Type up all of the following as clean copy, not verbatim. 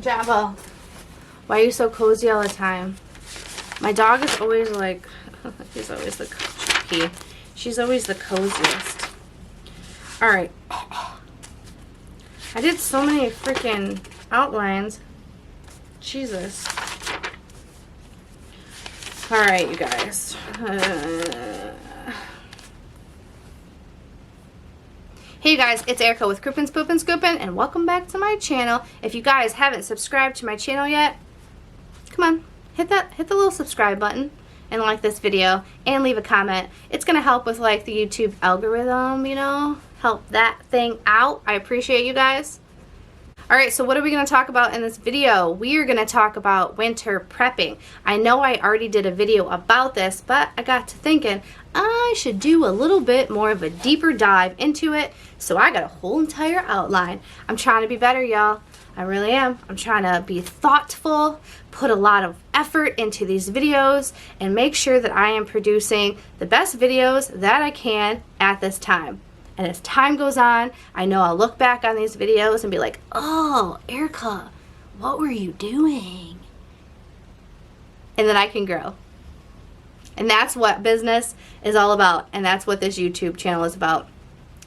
Jabba, why are you so cozy all the time? My dog is always like, he's always the cozy. She's always the coziest. Alright. I did so many freaking outlines. Jesus. Alright, you guys. Hey guys, it's Erica with Kroopin, Poopin, Scoopin, and welcome back to my channel. If you guys haven't subscribed to my channel yet, come on, hit the little subscribe button and like this video and leave a comment. It's gonna help with like the YouTube algorithm, you know, help that thing out. I appreciate you guys. Alright, so what are we going to talk about in this video? We are going to talk about winter prepping. I know I already did a video about this, but I got to thinking I should do a little bit more of a deeper dive into it, so I got a whole entire outline. I'm trying to be better, y'all. I really am. I'm trying to be thoughtful, put a lot of effort into these videos, and make sure that I am producing the best videos that I can at this time. And as time goes on, I know I'll look back on these videos and be like, oh, Erica, what were you doing? And then I can grow. And that's what business is all about. And that's what this YouTube channel is about.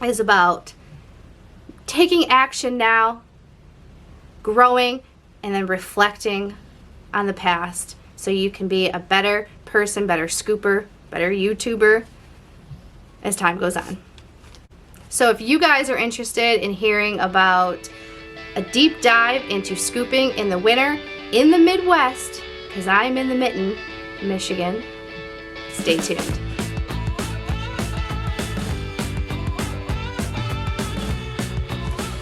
It's about taking action now, growing, and then reflecting on the past so you can be a better person, better scooper, better YouTuber as time goes on. So if you guys are interested in hearing about a deep dive into scooping in the winter in the Midwest, because I'm in the Mitten, Michigan, stay tuned.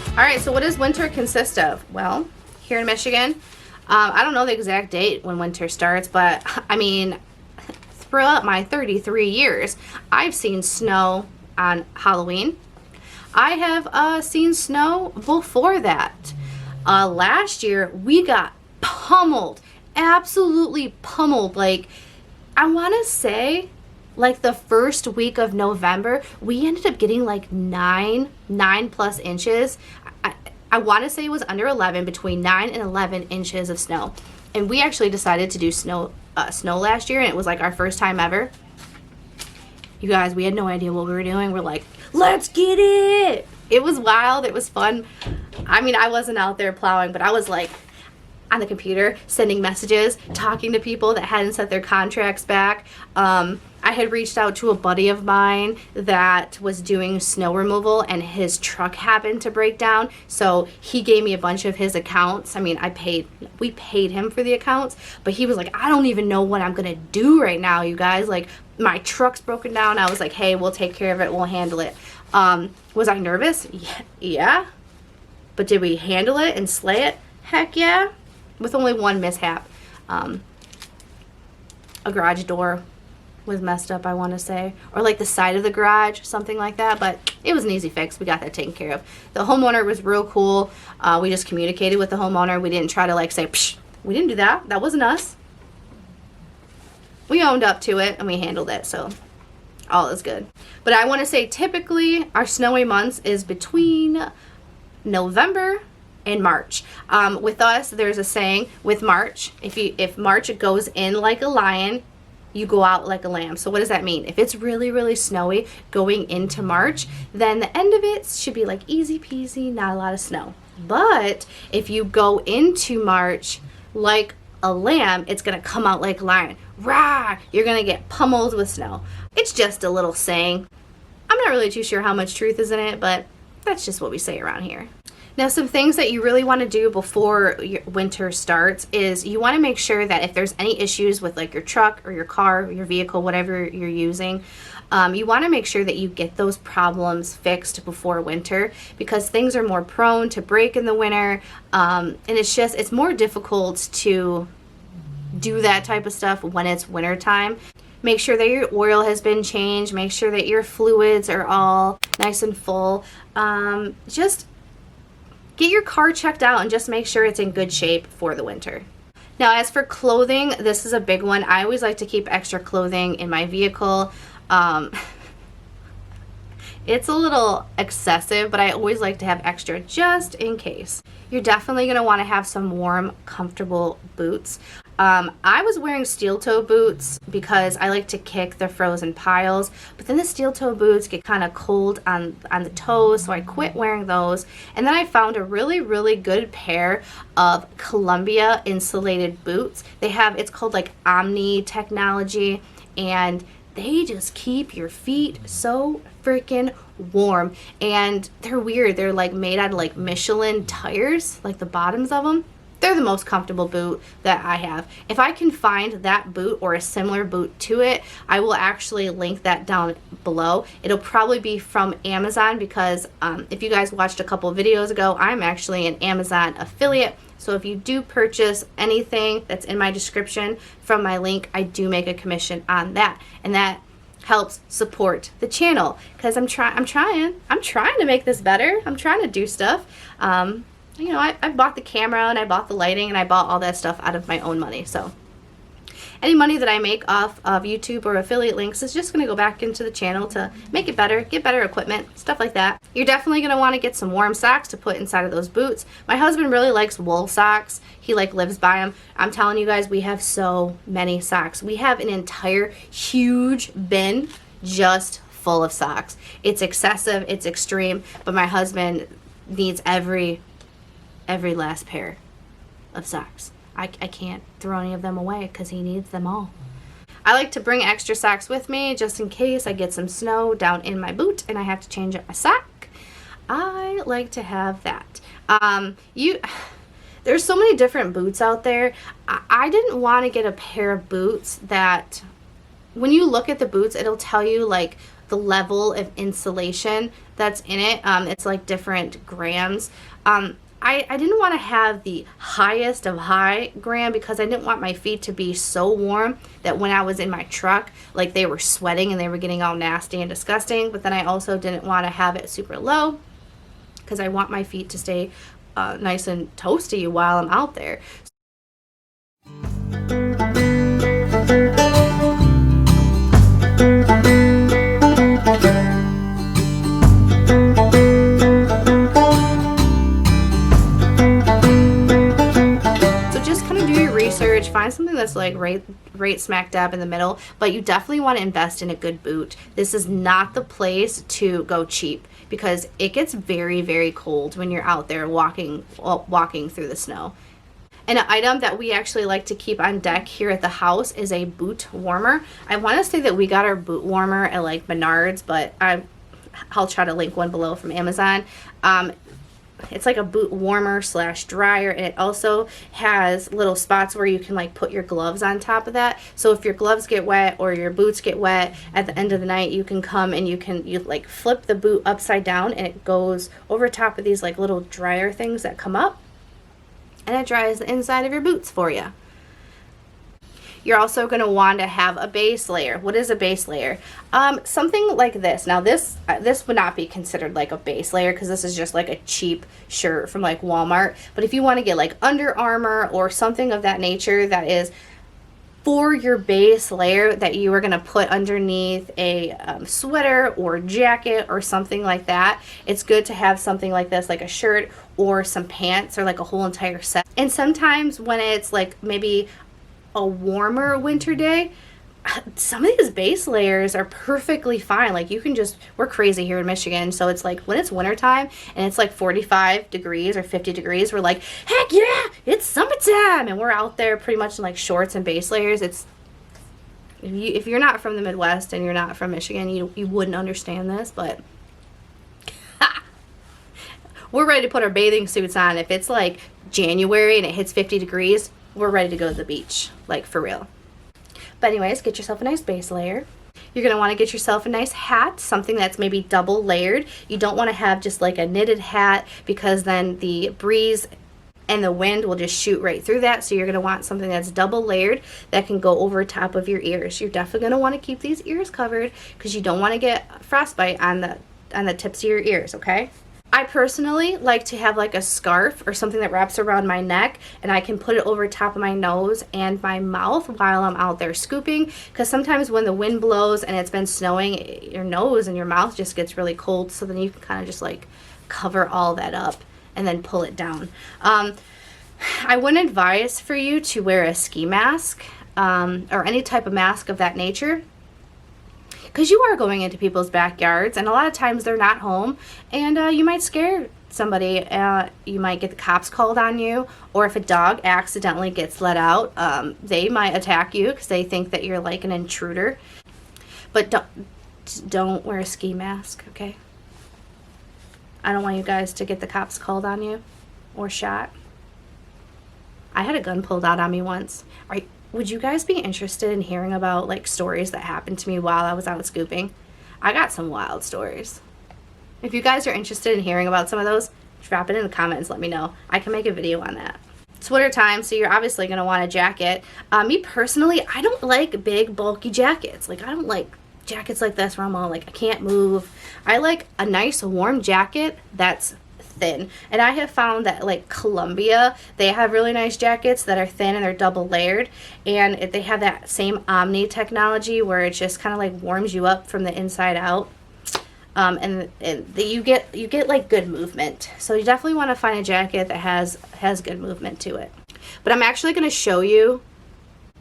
Alright, so what does winter consist of? Well, here in Michigan, I don't know the exact date when winter starts, but I mean, throughout my 33 years, I've seen snow on Halloween. I have seen snow before that. Last year, we got pummeled, absolutely pummeled. Like, I want to say, like the first week of November, we ended up getting like 9 plus inches. I want to say it was under 11, between 9 and 11 inches of snow. And we actually decided to do snow last year, and it was like our first time ever. You guys, we had no idea what we were doing. We're like, let's get it. It was wild. It was fun. I mean, I wasn't out there plowing, but I was like on the computer sending messages, talking to people that hadn't set their contracts back. I had reached out to a buddy of mine that was doing snow removal, and his truck happened to break down, so he gave me a bunch of his accounts. I mean, we paid him for the accounts, but he was like, I don't even know what I'm gonna do right now, you guys. Like, my truck's broken down. I was like, hey, we'll take care of it, we'll handle it. Was I nervous? Yeah. But did we handle it and slay it? Heck yeah. With only one mishap. A garage door was messed up, I want to say, or like the side of the garage, something like that, but it was an easy fix. We got that taken care of. The homeowner was real cool. We just communicated with the homeowner. We didn't try to like say, psh, we didn't do that, that wasn't us. We owned up to it and we handled it, so all is good. But I want to say typically our snowy months is between November and March. With us, there's a saying with March, if March goes in like a lion, you go out like a lamb. So what does that mean? If it's really, really snowy going into March, then the end of it should be like easy peasy, not a lot of snow. But if you go into March like a lamb, it's gonna come out like a lion. Rah! You're gonna get pummeled with snow. It's just a little saying. I'm not really too sure how much truth is in it, but that's just what we say around here. Now, some things that you really want to do before your winter starts is you want to make sure that if there's any issues with like your truck or your car, or your vehicle, whatever you're using, you want to make sure that you get those problems fixed before winter, because things are more prone to break in the winter, and it's more difficult to do that type of stuff when it's winter time. Make sure that your oil has been changed. Make sure that your fluids are all nice and full. Just get your car checked out and just make sure it's in good shape for the winter. Now, as for clothing, this is a big one. I always like to keep extra clothing in my vehicle. It's a little excessive, but I always like to have extra just in case. You're definitely going to want to have some warm, comfortable boots. I was wearing steel toe boots because I like to kick the frozen piles, but then the steel toe boots get kind of cold on the toes, so I quit wearing those. And then I found a really, really good pair of Columbia insulated boots. They have, it's called like Omni technology, and they just keep your feet so freaking warm. And they're weird. They're like made out of like Michelin tires, like the bottoms of them. They're the most comfortable boot that I have. If I can find that boot or a similar boot to it, I will actually link that down below. It'll probably be from Amazon because if you guys watched a couple of videos ago, I'm actually an Amazon affiliate. So if you do purchase anything that's in my description from my link, I do make a commission on that. And that helps support the channel because I'm trying to make this better. I'm trying to do stuff. You know, I bought the camera and I bought the lighting and I bought all that stuff out of my own money. So any money that I make off of YouTube or affiliate links is just going to go back into the channel to make it better, get better equipment, stuff like that. You're definitely going to want to get some warm socks to put inside of those boots. My husband really likes wool socks. He like lives by them. I'm telling you guys, we have so many socks. We have an entire huge bin just full of socks. It's excessive, it's extreme, but my husband needs every last pair of socks. I can't throw any of them away because he needs them all. I like to bring extra socks with me just in case I get some snow down in my boot and I have to change up my sock. I like to have that. There's so many different boots out there. I didn't want to get a pair of boots that, when you look at the boots, it'll tell you like the level of insulation that's in it. It's like different grams. I didn't want to have the highest of high gram because I didn't want my feet to be so warm that when I was in my truck, like they were sweating and they were getting all nasty and disgusting. But then I also didn't want to have it super low because I want my feet to stay nice and toasty while I'm out there. Find something that's like right smack dab in the middle, but you definitely want to invest in a good boot. This is not the place to go cheap because it gets very, very cold when you're out there walking through the snow. And an item that we actually like to keep on deck here at the house is a boot warmer. I want to say that we got our boot warmer at like Menards, but I'll try to link one below from Amazon. It's like a boot warmer / dryer, and it also has little spots where you can like put your gloves on top of that. So if your gloves get wet or your boots get wet at the end of the night, you can come and you like flip the boot upside down and it goes over top of these like little dryer things that come up, and it dries the inside of your boots for you. You're also going to want to have a base layer. What is a base layer? Something like this. Now this would not be considered like a base layer because this is just like a cheap shirt from like Walmart. But if you want to get like Under Armour or something of that nature that is for your base layer that you are going to put underneath a sweater or jacket or something like that, it's good to have something like this, like a shirt or some pants or like a whole entire set. And sometimes when it's like maybe a warmer winter day, some of these base layers are perfectly fine. Like you can just, we're crazy here in Michigan, so it's like when it's wintertime and it's like 45 degrees or 50 degrees, we're like, heck yeah, it's summertime, and we're out there pretty much in like shorts and base layers. It's, if you're not from the Midwest and you're not from Michigan, you wouldn't understand this, but we're ready to put our bathing suits on. If it's like January and it hits 50 degrees, we're ready to go to the beach, like for real. But anyways, get yourself a nice base layer. You're going to want to get yourself a nice hat, something that's maybe double layered. You don't want to have just like a knitted hat because then the breeze and the wind will just shoot right through that. So you're going to want something that's double layered that can go over top of your ears. You're definitely going to want to keep these ears covered because you don't want to get frostbite on the tips of your ears, okay? I personally like to have like a scarf or something that wraps around my neck, and I can put it over top of my nose and my mouth while I'm out there scooping, because sometimes when the wind blows and it's been snowing, your nose and your mouth just gets really cold, so then you can kind of just like cover all that up and then pull it down. I wouldn't advise for you to wear a ski mask or any type of mask of that nature, because you are going into people's backyards, and a lot of times they're not home, and you might scare somebody. You might get the cops called on you, or if a dog accidentally gets let out, they might attack you because they think that you're like an intruder. But don't wear a ski mask, okay? I don't want you guys to get the cops called on you or shot. I had a gun pulled out on me once. Would you guys be interested in hearing about like stories that happened to me while I was out scooping? I got some wild stories. If you guys are interested in hearing about some of those, drop it in the comments, let me know. I can make a video on that. It's winter time, so you're obviously going to want a jacket. Me personally, I don't like big bulky jackets. Like, I don't like jackets like this where I'm all like, I can't move. I like a nice warm jacket that's thin, and I have found that like Columbia, they have really nice jackets that are thin and they're double layered, and they have that same Omni technology where it just kind of like warms you up from the inside out, and you get like good movement. So you definitely want to find a jacket that has good movement to it. But I'm actually going to show you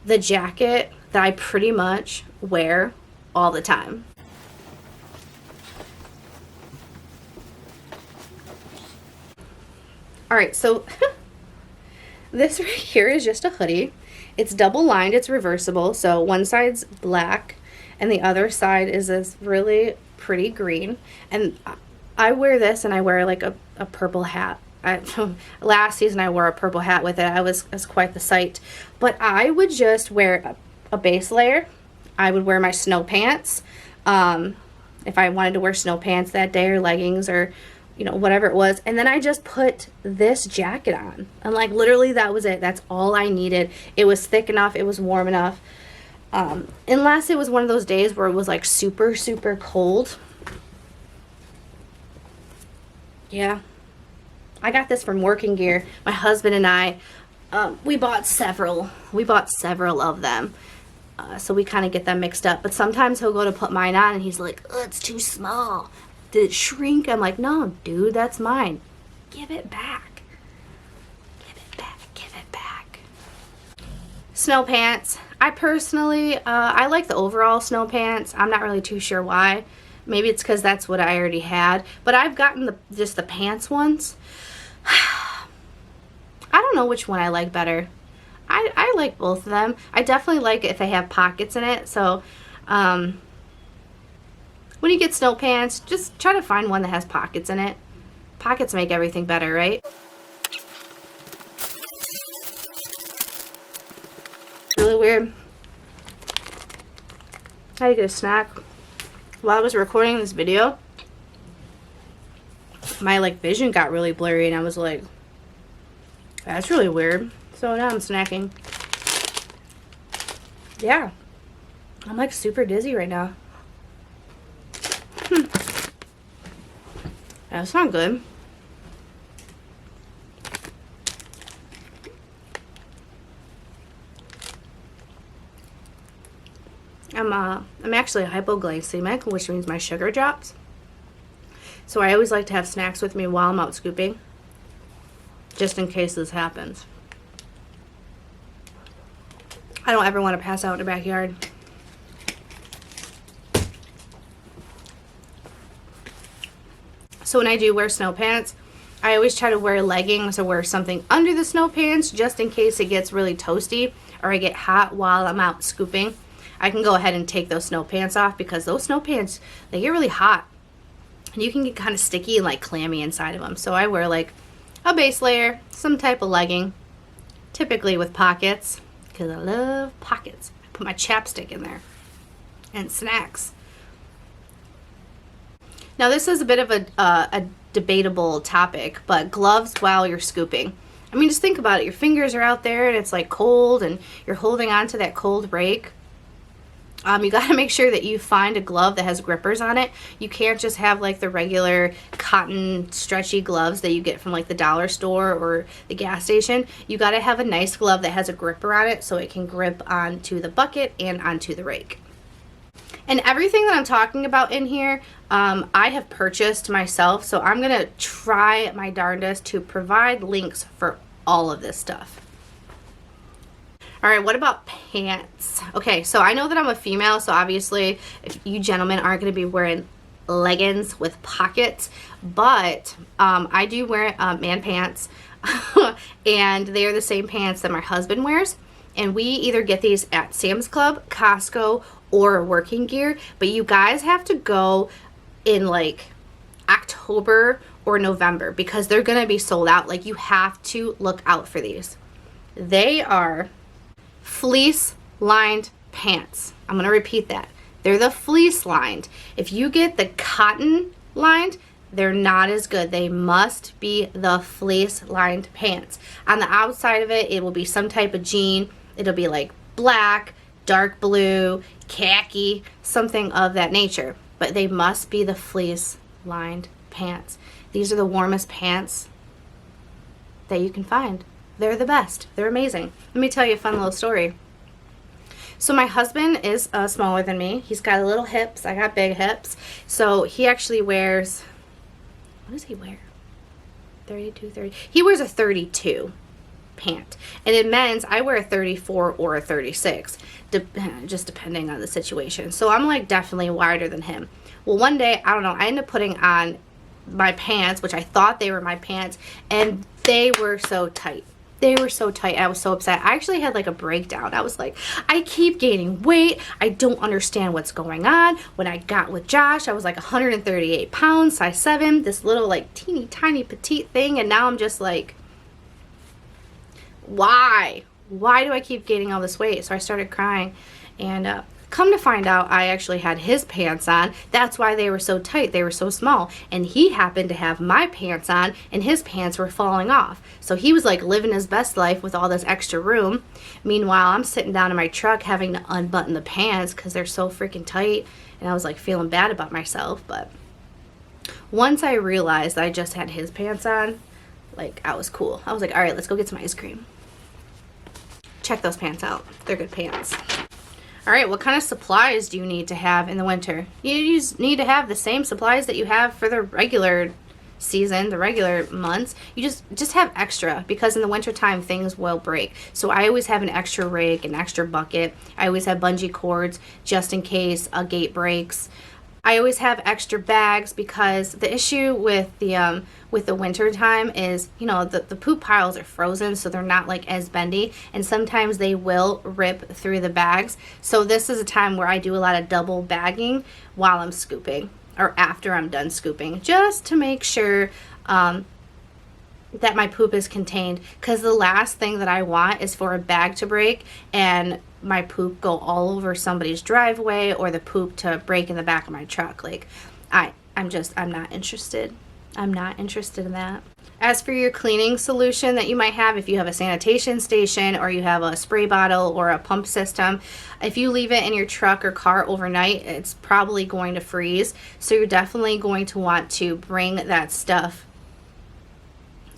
the jacket that I pretty much wear all the time. Alright, so this right here is just a hoodie. It's double lined, it's reversible, so one side's black and the other side is this really pretty green. And I wear this, and I wear like a purple hat. Last season I wore a purple hat with it. I was quite the sight. But I would just wear a base layer. I would wear my snow pants. If I wanted to wear snow pants that day, or leggings, or you know, whatever it was, and then I just put this jacket on, and like literally that was it. That's all I needed. It was thick enough, it was warm enough, unless it was one of those days where it was like super cold. Yeah, I got this from Working Gear. My husband and I, we bought several of them, so we kind of get them mixed up. But sometimes he'll go to put mine on and he's like, oh, it's too small. Did it shrink? I'm like, no, dude, that's mine. Give it back. Give it back. Give it back. Snow pants. I personally, I like the overall snow pants. I'm not really too sure why. Maybe it's because that's what I already had. But I've gotten just the pants ones. I don't know which one I like better. I like both of them. I definitely like it if they have pockets in it. So, when you get snow pants, just try to find one that has pockets in it. Pockets make everything better, right? Really weird. I had to get a snack. While I was recording this video, my like vision got really blurry, and I was like, that's really weird. So now I'm snacking. Yeah. I'm like super dizzy right now. That's not good. I'm actually hypoglycemic, which means my sugar drops. So I always like to have snacks with me while I'm out scooping, just in case this happens. I don't ever want to pass out in the backyard. So when I do wear snow pants, I always try to wear leggings or wear something under the snow pants, just in case it gets really toasty or I get hot while I'm out scooping. I can go ahead and take those snow pants off, because those snow pants, they get really hot. And you can get kind of sticky and like clammy inside of them. So I wear like a base layer, some type of legging, typically with pockets, because I love pockets. I put my chapstick in there and snacks. Now this is a bit of a debatable topic, but gloves while you're scooping. I mean, just think about it. Your fingers are out there and it's like cold, and you're holding on to that cold rake. You got to make sure that you find a glove that has grippers on it. You can't just have like the regular cotton stretchy gloves that you get from like the dollar store or the gas station. You got to have a nice glove that has a gripper on it so it can grip onto the bucket and onto the rake. And everything that I'm talking about in here, I have purchased myself, so I'm going to try my darndest to provide links for all of this stuff. All right, what about pants? Okay, so I know that I'm a female, so obviously if you gentlemen aren't going to be wearing leggings with pockets, but I do wear man pants, and they are the same pants that my husband wears. And we either get these at Sam's Club, Costco, or Working Gear, but you guys have to go in like October or November because they're going to be sold out. Like, you have to look out for these. They are fleece lined pants. I'm going to repeat that. They're the fleece lined. If you get the cotton lined, they're not as good. They must be the fleece lined pants. On the outside of it, it will be some type of jean. It'll be like black, dark blue, khaki, something of that nature. But they must be the fleece lined pants. These are the warmest pants that you can find. They're the best. They're amazing. Let me tell you a fun little story. So my husband is smaller than me. He's got little hips. I got big hips. So he actually wears, what does he wear? 32, 30. He wears a 32 pant. And in men's, I wear a 34 or a 36, just depending on the situation. So I'm like definitely wider than him. Well, one day, I don't know, I ended up putting on my pants, which I thought they were my pants, and they were so tight. They were so tight. I was so upset. I actually had like a breakdown. I was like, I keep gaining weight. I don't understand what's going on. When I got with Josh, I was like 138 pounds, size 7, this little like teeny tiny petite thing. And now I'm just like, why? Why do I keep gaining all this weight? So I started crying, and come to find out, I actually had his pants on. That's why they were so tight. They were so small. And he happened to have my pants on, and his pants were falling off. So he was like living his best life with all this extra room. Meanwhile, I'm sitting down in my truck having to unbutton the pants because they're so freaking tight. And I was like feeling bad about myself. But once I realized that I just had his pants on, like, I was cool. I was like, all right, let's go get some ice cream. Check those pants out. They're good pants. All right, what kind of supplies do you need to have in the winter? You just need to have the same supplies that you have for the regular season, the regular months. You just have extra, because in the wintertime things will break. So I always have an extra rake, an extra bucket. I always have bungee cords just in case a gate breaks. I always have extra bags, because the issue with the winter time is, you know, the poop piles are frozen, so they're not like as bendy, and sometimes they will rip through the bags. So this is a time where I do a lot of double bagging while I'm scooping, or after I'm done scooping, just to make sure that my poop is contained, because the last thing that I want is for a bag to break and my poop go all over somebody's driveway, or the poop to break in the back of my truck. Like, I'm not interested. I'm not interested in that. As for your cleaning solution that you might have, if you have a sanitation station or you have a spray bottle or a pump system, if you leave it in your truck or car overnight, it's probably going to freeze. So you're definitely going to want to bring that stuff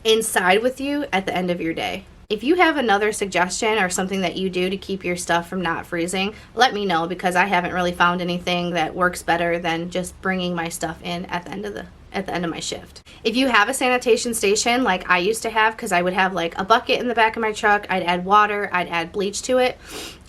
inside with you at the end of your day. If you have another suggestion or something that you do to keep your stuff from not freezing, let me know, because I haven't really found anything that works better than just bringing my stuff in at the end of my shift. If you have a sanitation station like I used to have, because I would have like a bucket in the back of my truck, I'd add water, I'd add bleach to it.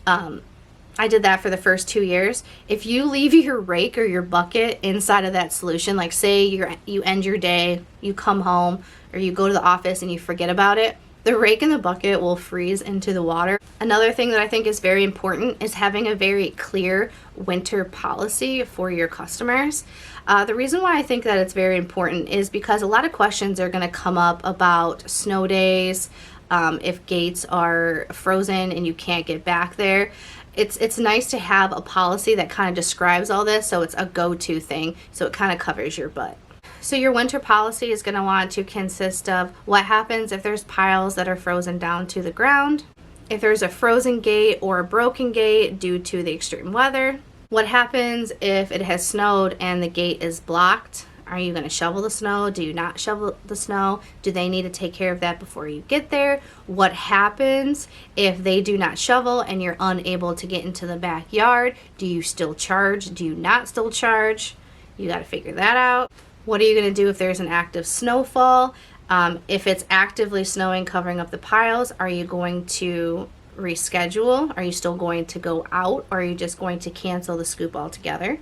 I did that for the first 2 years. If you leave your rake or your bucket inside of that solution, like say you end your day, you come home, or you go to the office and you forget about it, the rake and the bucket will freeze into the water. Another thing that I think is very important is having a very clear winter policy for your customers. The reason why I think that it's very important is because a lot of questions are going to come up about snow days, if gates are frozen and you can't get back there. It's nice to have a policy that kind of describes all this, so it's a go-to thing, so it kind of covers your butt. So your winter policy is going to want to consist of what happens if there's piles that are frozen down to the ground, if there's a frozen gate or a broken gate due to the extreme weather. What happens if it has snowed and the gate is blocked? Are you going to shovel the snow? Do you not shovel the snow? Do they need to take care of that before you get there? What happens if they do not shovel and you're unable to get into the backyard? Do you still charge? Do you not still charge? You got to figure that out. What are you going to do if there's an active snowfall? If it's actively snowing, covering up the piles, are you going to reschedule? Are you still going to go out, or are you just going to cancel the scoop altogether?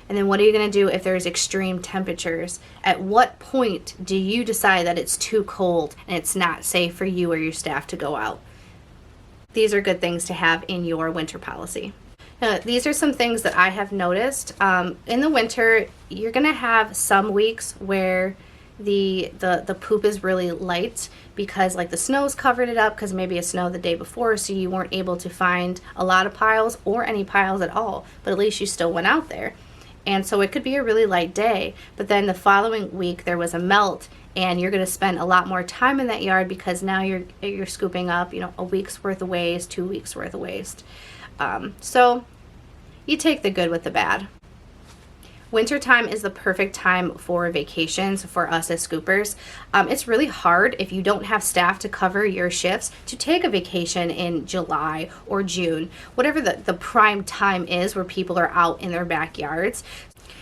And then what are you going to do if there's extreme temperatures? At what point do you decide that it's too cold and it's not safe for you or your staff to go out? These are good things to have in your winter policy. Now, these are some things that I have noticed. In the winter, you're going to have some weeks where the poop is really light because like the snow's covered it up because maybe it snowed the day before, so you weren't able to find a lot of piles or any piles at all, but at least you still went out there. And so it could be a really light day, but then the following week there was a melt and you're going to spend a lot more time in that yard because now you're scooping up, you know, a week's worth of waste, 2 weeks worth of waste. So you take the good with the bad. Wintertime is the perfect time for vacations for us as scoopers. It's really hard if you don't have staff to cover your shifts to take a vacation in July or June, whatever the prime time is where people are out in their backyards.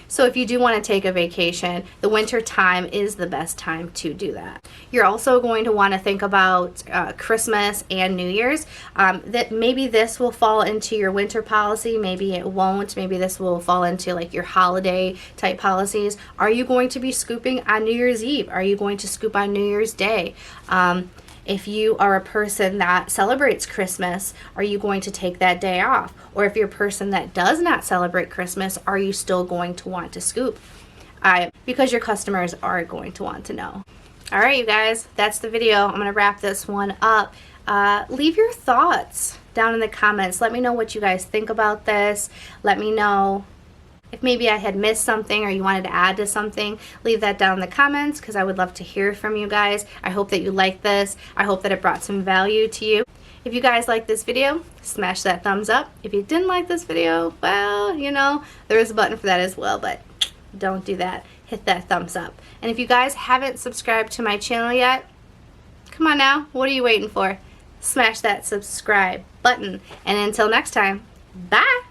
So if you do want to take a vacation, the winter time is the best time to do that. You're also going to want to think about Christmas and New Year's. That maybe this will fall into your winter policy, maybe it won't. Maybe this will fall into like your holiday type policies. Are you going to be scooping on New Year's Eve? Are you going to scoop on New Year's Day? If you are a person that celebrates Christmas, are you going to take that day off? Or if you're a person that does not celebrate Christmas, are you still going to want to scoop? Because your customers are going to want to know. All right, you guys, that's the video. I'm going to wrap this one up. Leave your thoughts down in the comments. Let me know what you guys think about this. Let me know if maybe I had missed something or you wanted to add to something. Leave that down in the comments because I would love to hear from you guys. I hope that you liked this. I hope that it brought some value to you. If you guys liked this video, smash that thumbs up. If you didn't like this video, well, you know, there is a button for that as well, but don't do that. Hit that thumbs up. And if you guys haven't subscribed to my channel yet, come on now, what are you waiting for? Smash that subscribe button. And until next time, bye!